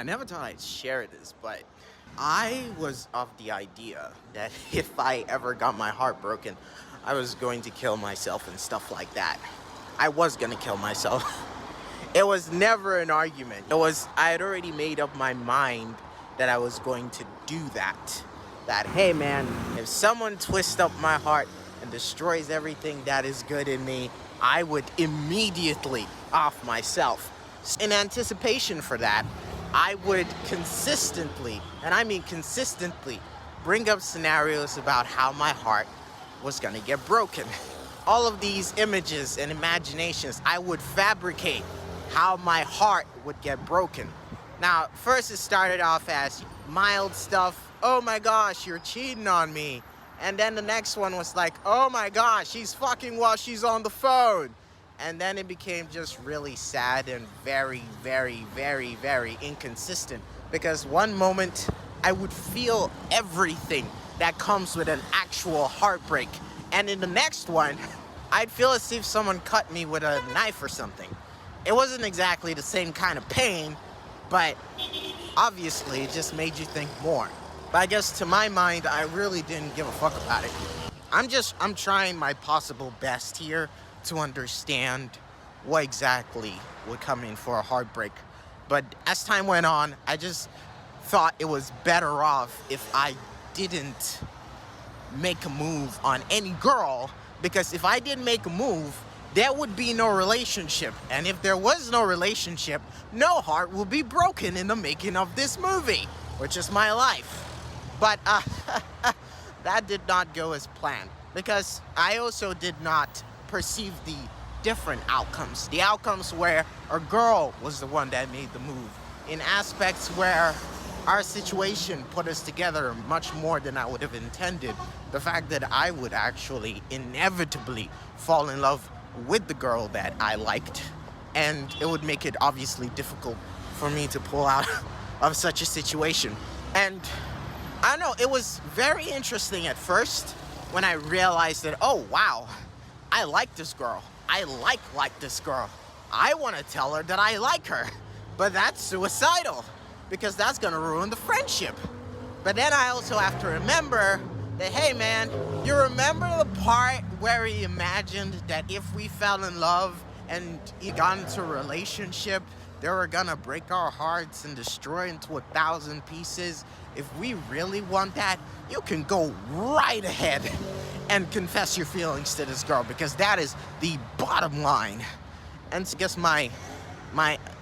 I never thought I'd share this, but I was of the idea that if I ever got my heart broken, I was going to kill myself and stuff like that. I was gonna kill myself. It was never an argument. I had already made up my mind that I was going to do that. That, hey man, if someone twists up my heart and destroys everything that is good in me, I would immediately off myself. In anticipation for that, I would consistently, and I mean consistently, bring up scenarios about how my heart was gonna get broken. All of these images and imaginations, I would fabricate how my heart would get broken. Now, first it started off as mild stuff. Oh my gosh, you're cheating on me. And then the next one was like, oh my gosh, she's fucking while she's on the phone. And then it became just really sad and very, very, very, very inconsistent. Because one moment I would feel everything that comes with an actual heartbreak. And in the next one, I'd feel as if someone cut me with a knife or something. It wasn't exactly the same kind of pain, but obviously it just made you think more. But I guess to my mind, I really didn't give a fuck about it. I'm trying my possible best here to understand what exactly would come in for a heartbreak. But as time went on, I just thought it was better off if I didn't make a move on any girl, because if I didn't make a move, there would be no relationship. And if there was no relationship, no heart will be broken in the making of this movie, which is my life. But that did not go as planned, because I also did not perceive the different outcomes. The outcomes where a girl was the one that made the move, in aspects where our situation put us together much more than I would have intended. The fact that I would actually inevitably fall in love with the girl that I liked, and it would make it obviously difficult for me to pull out of such a situation. And I don't know, it was very interesting at first when I realized that, oh wow, I like this girl. I like this girl. I want to tell her that I like her. But that's suicidal, because that's going to ruin the friendship. But then I also have to remember that, hey man, you remember the part where he imagined that if we fell in love and he got into a relationship, they were gonna break our hearts and destroy into 1,000 pieces? If we really want that, you can go right ahead and confess your feelings to this girl, because that is the bottom line. And I guess my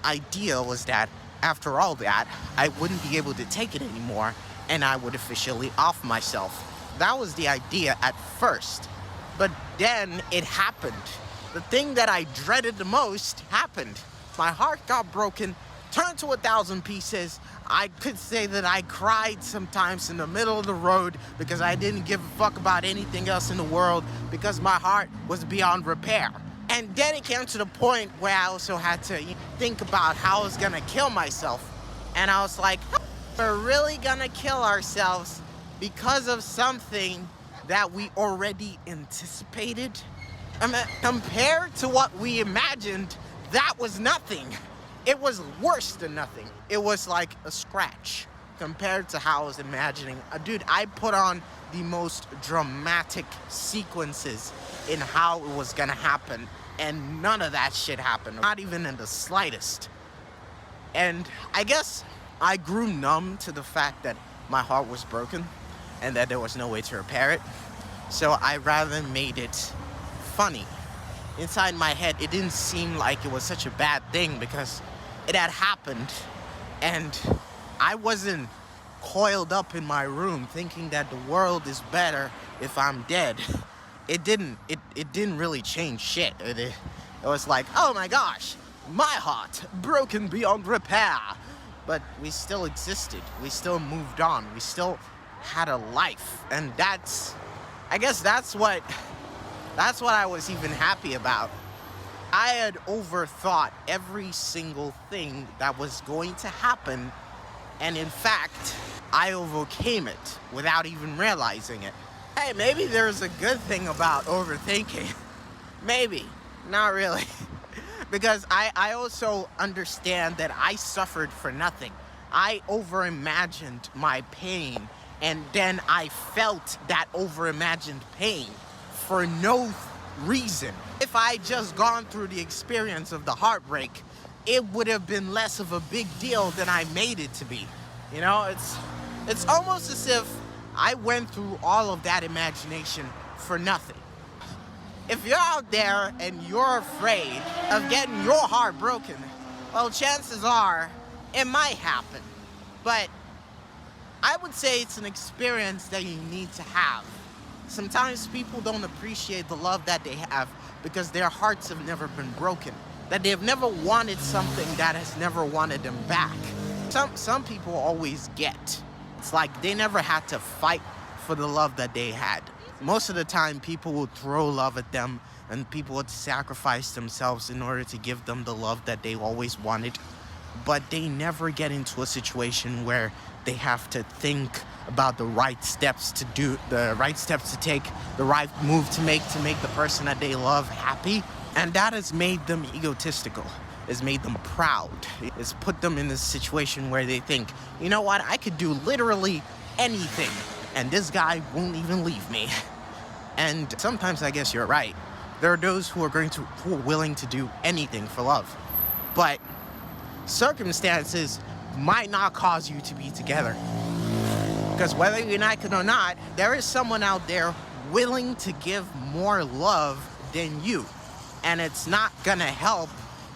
idea was that after all that, I wouldn't be able to take it anymore, and I would officially off myself. That was the idea at first. But then it happened. The thing that I dreaded the most happened. My heart got broken, turned to 1,000 pieces. I could say that I cried sometimes in the middle of the road because I didn't give a fuck about anything else in the world, because my heart was beyond repair. And then it came to the point where I also had to think about how I was gonna kill myself. And I was like, we're really gonna kill ourselves because of something that we already anticipated? I mean, compared to what we imagined, that was nothing. It was worse than nothing. It was like a scratch compared to how I was imagining. Dude, I put on the most dramatic sequences in how it was gonna happen, and none of that shit happened, not even in the slightest. And I guess I grew numb to the fact that my heart was broken and that there was no way to repair it. So I rather made it funny. Inside my head, it didn't seem like it was such a bad thing, because it had happened, and I wasn't coiled up in my room thinking that the world is better if I'm dead. It didn't really change shit. It was like, oh my gosh, my heart broken beyond repair. But we still existed. We still moved on. We still had a life. And I guess that's what I was even happy about. I had overthought every single thing that was going to happen, and in fact, I overcame it without even realizing it. Hey, maybe there's a good thing about overthinking. Maybe. Not really. Because I also understand that I suffered for nothing. I over-imagined my pain, and then I felt that over-imagined pain for no reason. If I just gone through the experience of the heartbreak, it would have been less of a big deal than I made it to be. You know, it's almost as if I went through all of that imagination for nothing. If you're out there and you're afraid of getting your heart broken, well, chances are it might happen. But I would say it's an experience that you need to have. Sometimes people don't appreciate the love that they have because their hearts have never been broken, that they've never wanted something that has never wanted them back. Some people always get. It's like they never had to fight for the love that they had. Most of the time, people would throw love at them, and people would sacrifice themselves in order to give them the love that they always wanted. But they never get into a situation where they have to think about the right steps to do, the right steps to take, the right move to make the person that they love happy. And that has made them egotistical. It's made them proud. It's put them in this situation where they think, you know what, I could do literally anything, and this guy won't even leave me. And sometimes I guess you're right. There are those who are willing to do anything for love. But circumstances might not cause you to be together. Because whether you like it or not, there is someone out there willing to give more love than you. And it's not gonna help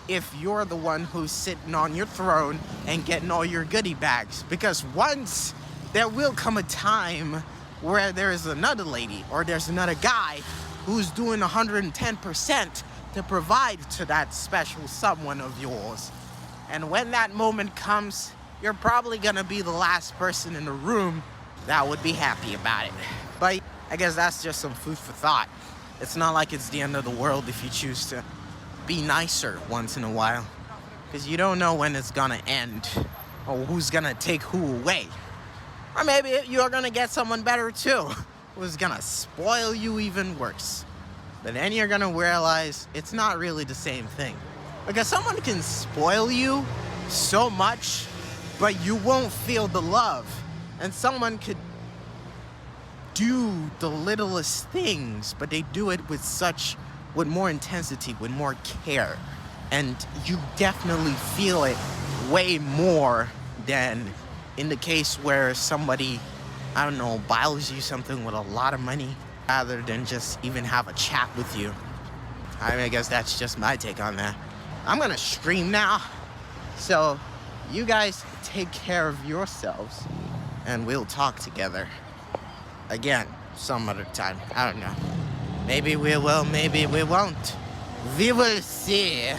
if you're the one who's sitting on your throne and getting all your goodie bags. Because once there will come a time where there's another lady or there's another guy who's doing 110% to provide to that special someone of yours. And when that moment comes, you're probably gonna be the last person in the room that would be happy about it. But I guess that's just some food for thought. It's not like it's the end of the world if you choose to be nicer once in a while, because you don't know when it's gonna end or who's gonna take who away. Or maybe you're gonna get someone better too, who's gonna spoil you even worse. But then you're gonna realize it's not really the same thing. Because someone can spoil you so much, but you won't feel the love. And someone could do the littlest things, but they do it with more intensity, with more care. And you definitely feel it way more than in the case where somebody, I don't know, buys you something with a lot of money rather than just even have a chat with you. I mean, I guess that's just my take on that. I'm gonna stream now, so you guys take care of yourselves, and we'll talk together again some other time. I don't know. Maybe we will, maybe we won't. We will see.